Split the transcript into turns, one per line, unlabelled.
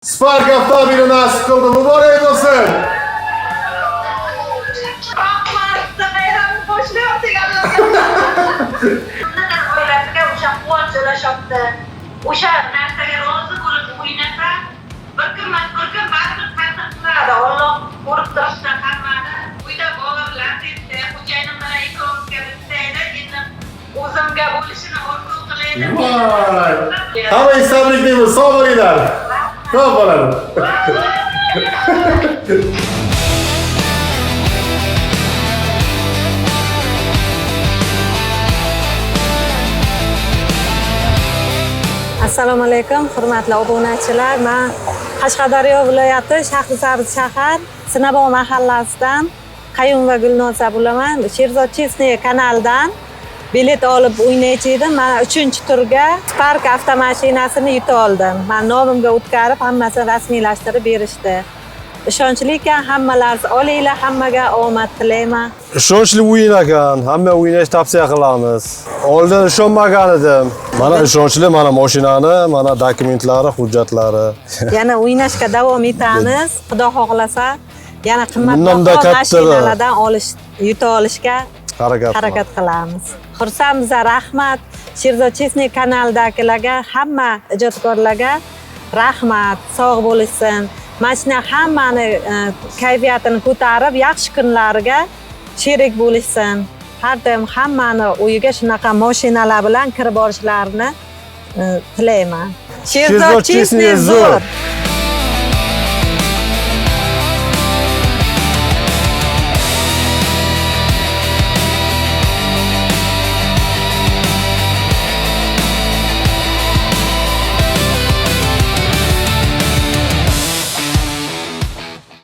Spark avtomobili nasib qildi, muborak bo'lsin.
O'sha narsaga rozi bo'lib o'ynasa, bir kun baribir ta'sir qiladi. Alloh ko'rib turibdi hammani. Uyda bolalar debdi, xo'jayinim bilan ikkovimizga bitaydi. Endi o'zimga bo'lishini orzu qilaydi.
Voy! Hamma sabrik deymiz, sog' bo'linglar. Ko'p bo'ladi.
Assalomu alaykum, hurmatli obunachilar. Men Qashqadaryo viloyati Shahrisabz shahar Sinabog' mahallasidan Qayum va Gulnoza bo'laman. Sherzod Chesney kanalidan bilet olib o'ynaychi edim. Men 3-turga Spark avtomashinasini yuta oldim. Men nomimga o'tkazib, hammasini rasmiylashtirib berishdi. Ishonchli ekan, hammalaringiz olinglar, hammaga omad tilayman.
Ishonchli o'yin ekan, hamma o'ynashni tavsiya qilamiz. Oldin ishonmagan edim. Mana ishonchli, mana mashinani, mana dokumentlari, hujjatlari.
Yana o'ynashga davom etamiz. Xudo xohlasa, yana
Bundan da
qimmatbaho
kattaroq
mashinalardan yuta olishga
harakat
qilamiz. Xursandmiz, rahmat. Sherzod Chesney kanalidagilarga, hamma ijodkorlarga rahmat, sog' bo'lishsin. Mashina hammani kayfiyatini ko'tarib, yaxshi kunlariga sherik bo'lishsin. Har doim hammani uyiga shunaqa mashinalar bilan kirib borishlarini tilayman. Sherzod Chesney zo'r.